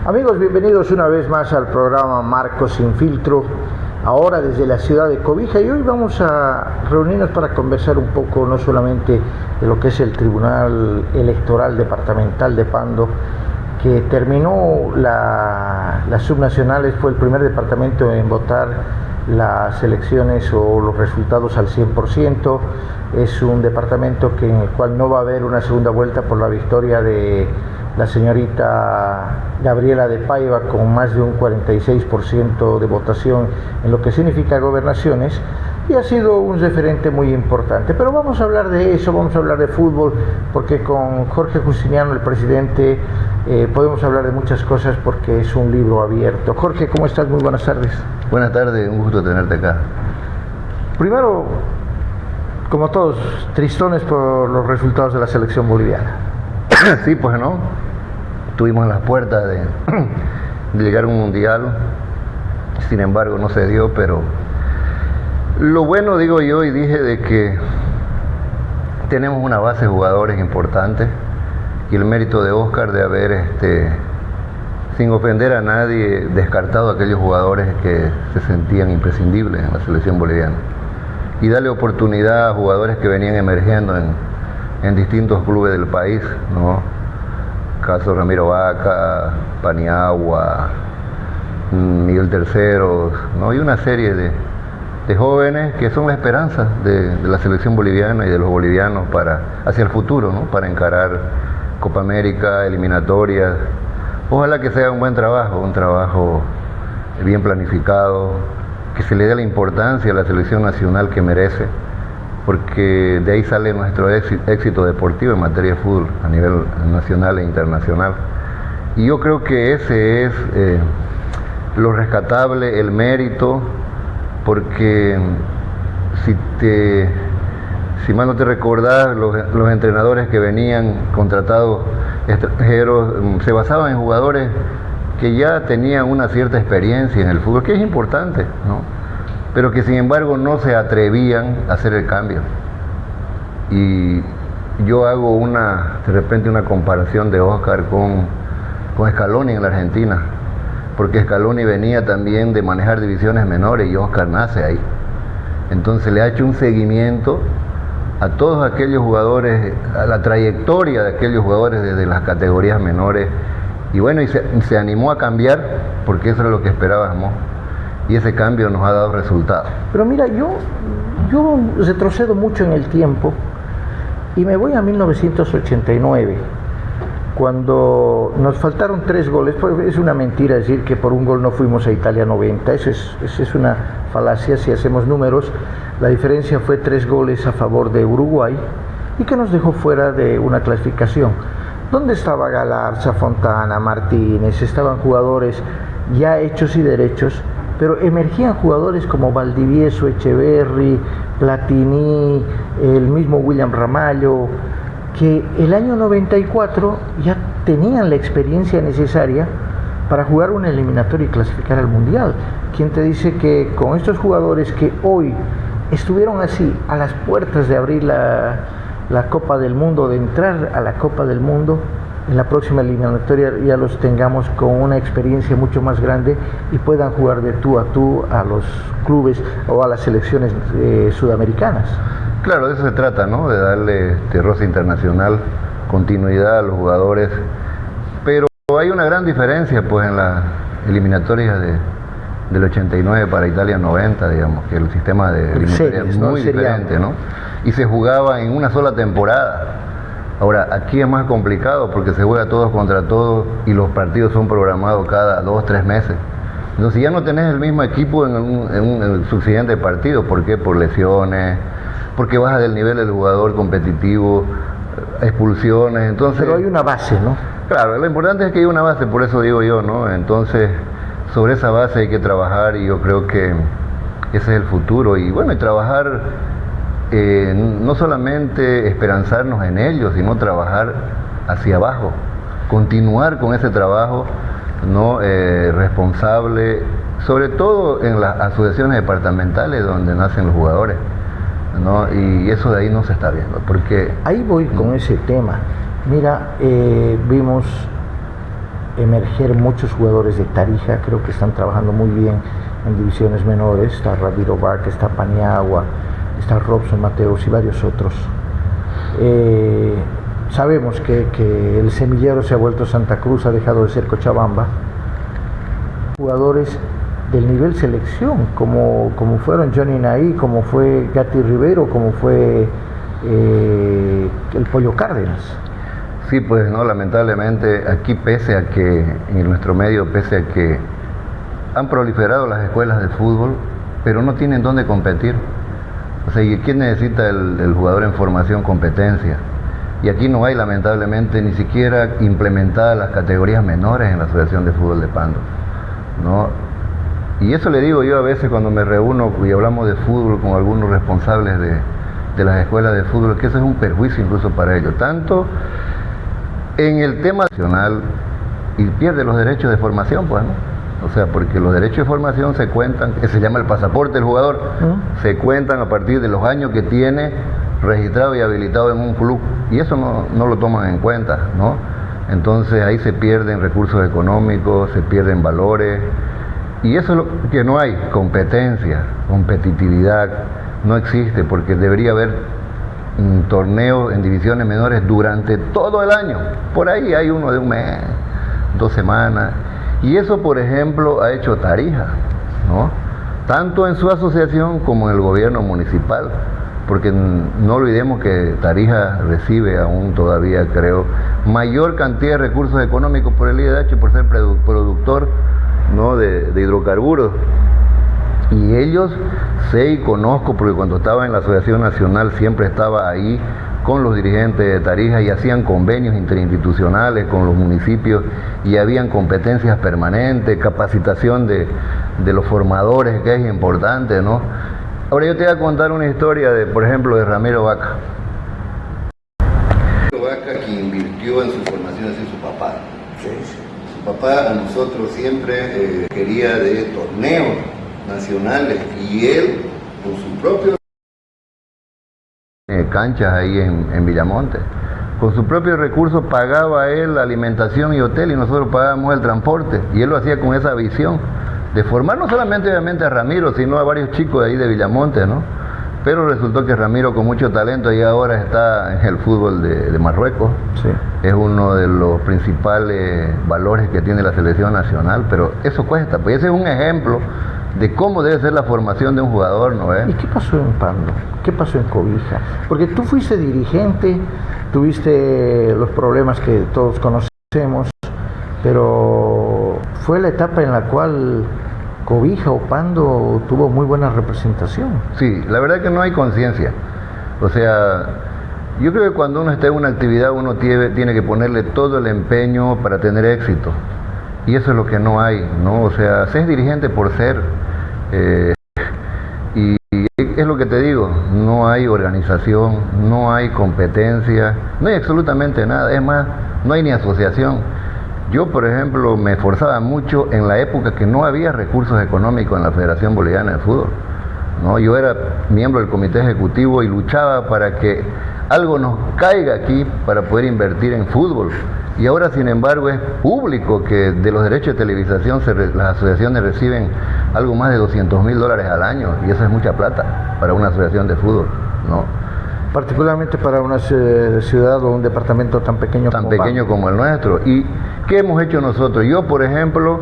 Amigos, bienvenidos una vez más al programa Marcos Sin Filtro, ahora desde la ciudad de Cobija, y hoy vamos a reunirnos para conversar un poco no solamente de lo que es el Tribunal Electoral Departamental de Pando, que terminó las subnacionales, fue el primer departamento en votar las elecciones o los resultados al 100%. Es un departamento en el cual no va a haber una segunda vuelta por la victoria de la señorita Gabriela de Paiva con más de un 46% de votación en lo que significa gobernaciones, y ha sido un referente muy importante. Pero vamos a hablar de eso, vamos a hablar de fútbol, porque con Jorge Justiniano, el presidente, podemos hablar de muchas cosas porque es un libro abierto. Jorge, ¿cómo estás? Muy buenas tardes. Buenas tardes, un gusto tenerte acá. Primero, como todos, tristones por los resultados de la selección boliviana. Sí, pues no, estuvimos en las puertas de llegar a un mundial, sin embargo no se dio, pero lo bueno, digo yo, y dije, de que tenemos una base de jugadores importantes, y el mérito de Oscar de haber, sin ofender a nadie, descartado a aquellos jugadores que se sentían imprescindibles en la selección boliviana, y darle oportunidad a jugadores que venían emergiendo en distintos clubes del país, ¿no? Caso Ramiro Vaca, Paniagua, Miguel Terceros, ¿no? Y una serie de jóvenes que son la esperanza de la selección boliviana y de los bolivianos hacia el futuro, ¿no? Para encarar Copa América, eliminatorias. Ojalá que sea un buen trabajo, un trabajo bien planificado, que se le dé la importancia a la selección nacional que merece, porque de ahí sale nuestro éxito deportivo en materia de fútbol a nivel nacional e internacional. Y yo creo que ese es lo rescatable, el mérito, porque si mal no te recordás, los entrenadores que venían contratados extranjeros se basaban en jugadores que ya tenían una cierta experiencia en el fútbol, que es importante, ¿no? Pero que sin embargo no se atrevían a hacer el cambio. Y yo hago de repente una comparación de Oscar con Scaloni en la Argentina, porque Scaloni venía también de manejar divisiones menores y Oscar nace ahí. Entonces le ha hecho un seguimiento a todos aquellos jugadores, a la trayectoria de aquellos jugadores desde las categorías menores, y bueno, y se animó a cambiar, porque eso era lo que esperábamos, y ese cambio nos ha dado resultados. Pero mira, yo retrocedo mucho en el tiempo y me voy a 1989, cuando nos faltaron 3 goles. Es una mentira decir que por un gol no fuimos a Italia 90, eso es una falacia. Si hacemos números, la diferencia fue 3 goles a favor de Uruguay, y que nos dejó fuera de una clasificación. ¿Dónde estaba Galarza, Fontana, Martínez? Estaban jugadores ya hechos y derechos, pero emergían jugadores como Valdivieso, Echeverri, Platini, el mismo William Ramallo, que el año 94 ya tenían la experiencia necesaria para jugar una eliminatoria y clasificar al Mundial. ¿Quién te dice que con estos jugadores que hoy estuvieron así a las puertas de abrir la Copa del Mundo, de entrar a la Copa del Mundo, en la próxima eliminatoria ya los tengamos con una experiencia mucho más grande y puedan jugar de tú a tú a los clubes o a las selecciones sudamericanas? Claro, de eso se trata, ¿no? De darle roce internacional, continuidad a los jugadores, pero hay una gran diferencia, pues, en las eliminatorias del 89 para Italia 90, digamos, que el sistema de eliminatoria es muy diferente, ¿no? Y se jugaba en una sola temporada. Ahora, aquí es más complicado porque se juega todos contra todos y los partidos son programados cada 2-3 meses. Entonces ya no tenés el mismo equipo en su siguiente partido. ¿Por qué? Por lesiones, porque baja del nivel del jugador competitivo, expulsiones. Entonces, pero hay una base, ¿no? Claro, lo importante es que hay una base, por eso digo yo, ¿no? Entonces, sobre esa base hay que trabajar, y yo creo que ese es el futuro. Y bueno, y trabajar, no solamente esperanzarnos en ellos, sino trabajar hacia abajo, continuar con ese trabajo, ¿no? Responsable, sobre todo en las asociaciones departamentales donde nacen los jugadores, ¿no? Y eso de ahí no se está viendo, porque... Ahí voy con ese tema. Mira, vimos emerger muchos jugadores de Tarija, creo que están trabajando muy bien en divisiones menores. Está Ramiro Vaca, está Paniagua, está Robson Mateos y varios otros. Sabemos que el semillero se ha vuelto Santa Cruz, ha dejado de ser Cochabamba. Jugadores del nivel selección, como fueron Johnny Naí, como fue Gatti Rivero, como fue el Pollo Cárdenas. Sí, pues no, lamentablemente aquí, pese a que en nuestro medio, pese a que han proliferado las escuelas de fútbol, pero no tienen dónde competir. O sea, ¿y quién necesita el jugador en formación? Competencia. Y aquí no hay, lamentablemente, ni siquiera implementadas las categorías menores en la Asociación de Fútbol de Pando, ¿no? Y eso le digo yo a veces cuando me reúno y hablamos de fútbol con algunos responsables de las escuelas de fútbol, que eso es un perjuicio incluso para ellos, tanto en el tema nacional, y pierde los derechos de formación, pues, ¿no? O sea, porque los derechos de formación se cuentan, que se llama el pasaporte del jugador, se cuentan a partir de los años que tiene registrado y habilitado en un club, y eso no lo toman en cuenta, ¿no? Entonces ahí se pierden recursos económicos, se pierden valores, y eso es lo que no hay, competencia, competitividad, no existe, porque debería haber torneos en divisiones menores durante todo el año. Por ahí hay uno de un mes, 2 semanas, y eso, por ejemplo, ha hecho Tarija, ¿no? Tanto en su asociación como en el gobierno municipal, porque no olvidemos que Tarija recibe aún todavía, creo, mayor cantidad de recursos económicos por el IDH, por ser productor, ¿no?, de hidrocarburos. Y ellos sé y conozco, porque cuando estaba en la Asociación Nacional siempre estaba ahí con los dirigentes de Tarija y hacían convenios interinstitucionales con los municipios y habían competencias permanentes, capacitación de los formadores, que es importante, ¿no? Ahora yo te voy a contar una historia por ejemplo, de Ramiro Vaca. Ramiro Vaca, que invirtió en su formación, así su papá. Sí, sí. Su papá a nosotros siempre quería de torneos nacionales, y él con su propio canchas ahí en Villamonte, con su propio recurso pagaba él la alimentación y hotel, y nosotros pagábamos el transporte, y él lo hacía con esa visión de formar no solamente obviamente a Ramiro, sino a varios chicos de ahí de Villamonte, ¿no? Pero resultó que Ramiro, con mucho talento, y ahora está en el fútbol de Marruecos. Sí. Es uno de los principales valores que tiene la selección nacional, pero eso cuesta, pues ese es un ejemplo de cómo debe ser la formación de un jugador, ¿no? ¿Y qué pasó en Pando? ¿Qué pasó en Cobija? Porque tú fuiste dirigente, tuviste los problemas que todos conocemos, pero fue la etapa en la cual Cobija o Pando tuvo muy buena representación. Sí, la verdad que no hay conciencia. O sea, yo creo que cuando uno está en una actividad uno tiene que ponerle todo el empeño para tener éxito. Y eso es lo que no hay, ¿no? O sea, ser dirigente por ser. Y es lo que te digo, no hay organización, no hay competencia, no hay absolutamente nada. Es más, no hay ni asociación. Yo, por ejemplo, me esforzaba mucho en la época que no había recursos económicos en la Federación Boliviana de Fútbol, ¿no? Yo era miembro del comité ejecutivo y luchaba para que algo nos caiga aquí para poder invertir en fútbol. Y ahora, sin embargo, es público que de los derechos de televisación las asociaciones reciben algo más de $200.000 al año, y eso es mucha plata para una asociación de fútbol, ¿no? Particularmente para una ciudad o un departamento tan pequeño como el nuestro. ¿Y qué hemos hecho nosotros? Yo, por ejemplo,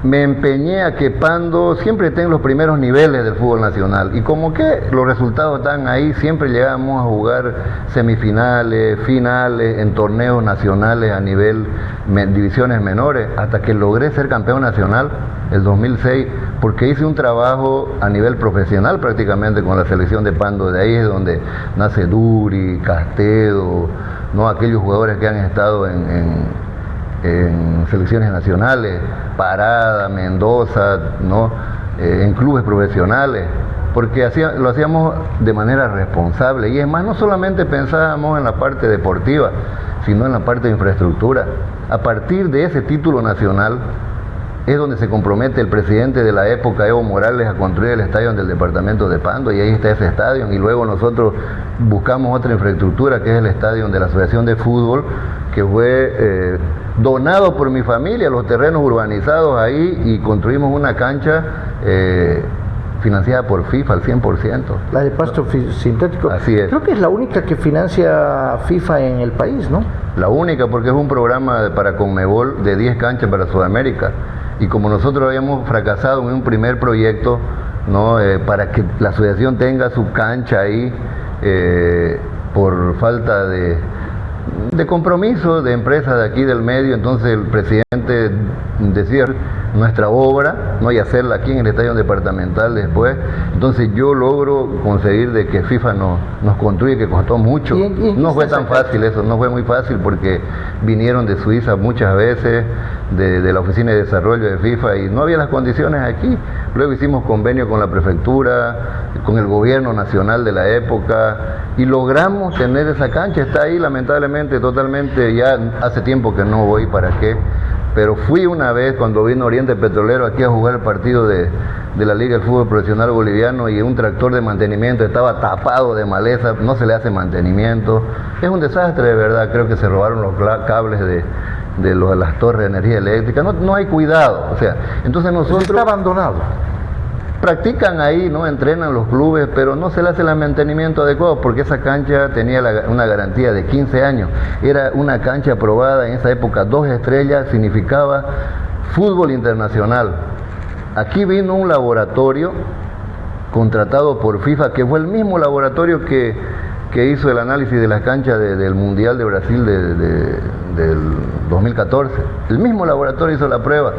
me empeñé a que Pando siempre esté en los primeros niveles del fútbol nacional, y como que los resultados están ahí, siempre llegamos a jugar semifinales, finales en torneos nacionales a nivel divisiones menores, hasta que logré ser campeón nacional el 2006, porque hice un trabajo a nivel profesional prácticamente con la selección de Pando. De ahí es donde nace Duri, Castedo, ¿no? Aquellos jugadores que han estado en selecciones nacionales, Parada, Mendoza, ¿no? En clubes profesionales, porque lo hacíamos de manera responsable. Y es más, no solamente pensábamos en la parte deportiva, sino en la parte de infraestructura. A partir de ese título nacional es donde se compromete el presidente de la época, Evo Morales, a construir el estadio del departamento de Pando, y ahí está ese estadio. Y luego nosotros buscamos otra infraestructura, que es el estadio de la Asociación de Fútbol, que fue donado por mi familia, los terrenos urbanizados ahí, y construimos una cancha financiada por FIFA al 100%. La de pasto sintético. Así es. Creo que es la única que financia FIFA en el país, ¿no? La única, porque es un programa para Conmebol de 10 canchas para Sudamérica. Y como nosotros habíamos fracasado en un primer proyecto, ¿no? Para que la asociación tenga su cancha ahí, por falta de compromiso de empresas de aquí del medio, entonces el presidente decía nuestra obra, ¿no? Y hacerla aquí en el estadio departamental después. Entonces yo logro conseguir de que FIFA nos construye, que costó mucho. No fue tan fácil eso, no fue muy fácil, porque vinieron de Suiza muchas veces, de la oficina de desarrollo de FIFA, y no había las condiciones aquí. Luego hicimos convenio con la prefectura, con el gobierno nacional de la época, y logramos tener esa cancha. Está ahí, lamentablemente, totalmente, ya hace tiempo que no voy para qué, pero fui una vez cuando vino Oriente Petrolero aquí a jugar el partido de la Liga del Fútbol Profesional Boliviano, y un tractor de mantenimiento estaba tapado de maleza, no se le hace mantenimiento. Es un desastre, de verdad. Creo que se robaron los cables de las torres de energía eléctrica. No hay cuidado, o sea, entonces nosotros... Está abandonado. Practican ahí, ¿no? Entrenan los clubes, pero no se le hace el mantenimiento adecuado, porque esa cancha tenía una garantía de 15 años. Era una cancha aprobada en esa época, 2 estrellas, significaba fútbol internacional. Aquí vino un laboratorio contratado por FIFA, que fue el mismo laboratorio que hizo el análisis de las canchas del Mundial de Brasil del 2014. El mismo laboratorio hizo la prueba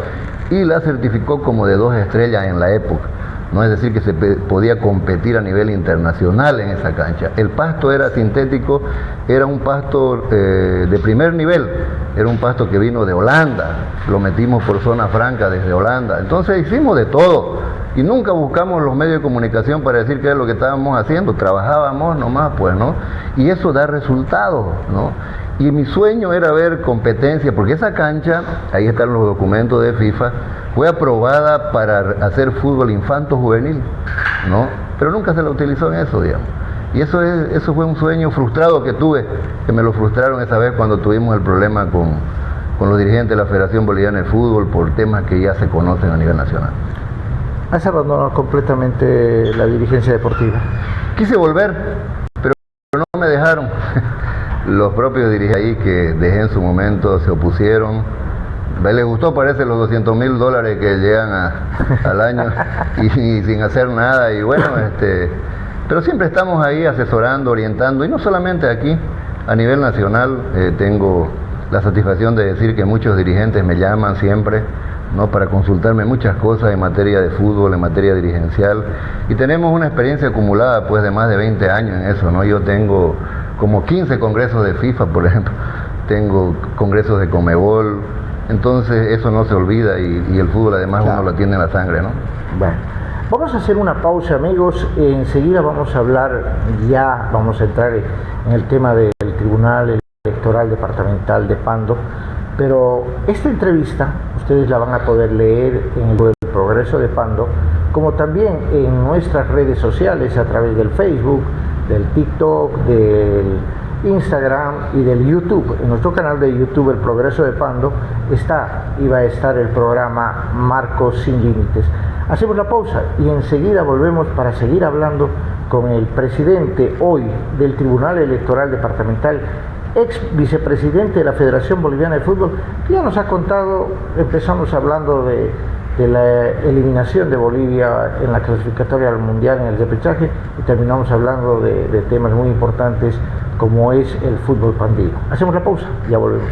y la certificó como de 2 estrellas en la época. No es decir que se podía competir a nivel internacional en esa cancha. El pasto era sintético, era un pasto de primer nivel, era un pasto que vino de Holanda, lo metimos por zona franca desde Holanda. Entonces hicimos de todo y nunca buscamos los medios de comunicación para decir qué es lo que estábamos haciendo, trabajábamos nomás, pues, ¿no? Y eso da resultados, ¿no? Y mi sueño era ver competencia, porque esa cancha, ahí están los documentos de FIFA, fue aprobada para hacer fútbol infanto-juvenil, ¿no? Pero nunca se la utilizó en eso, digamos. Y eso fue un sueño frustrado que tuve, que me lo frustraron esa vez cuando tuvimos el problema con los dirigentes de la Federación Boliviana de Fútbol por temas que ya se conocen a nivel nacional. ¿Has abandonado completamente la dirigencia deportiva? Quise volver, pero no me dejaron. Los propios dirigentes ahí que dejé en su momento se opusieron. Les gustó, parece, los $200,000 que llegan al año y sin hacer nada. Y bueno, pero siempre estamos ahí asesorando, orientando, y no solamente aquí, a nivel nacional. Tengo la satisfacción de decir que muchos dirigentes me llaman siempre, ¿no? Para consultarme muchas cosas en materia de fútbol, en materia dirigencial, y tenemos una experiencia acumulada, pues, de más de 20 años en eso, ¿no? Yo tengo como 15 congresos de FIFA, por ejemplo, tengo congresos de Conmebol. Entonces eso no se olvida, y el fútbol además, claro, uno lo tiene en la sangre, ¿no? Bueno, vamos a hacer una pausa, amigos. Enseguida vamos a hablar, vamos a entrar en el tema del Tribunal Electoral Departamental de Pando, pero esta entrevista ustedes la van a poder leer en el Progreso de Pando, como también en nuestras redes sociales, a través del Facebook, del TikTok, del Instagram y del YouTube. En nuestro canal de YouTube, El Progreso de Pando, iba a estar el programa Marcos Sin Límites. Hacemos la pausa y enseguida volvemos para seguir hablando con el presidente hoy del Tribunal Electoral Departamental, ex vicepresidente de la Federación Boliviana de Fútbol, que ya nos ha contado. Empezamos hablando de la eliminación de Bolivia en la clasificatoria al Mundial en el repechaje, y terminamos hablando de temas muy importantes como es el fútbol pandino. Hacemos la pausa, ya volvemos.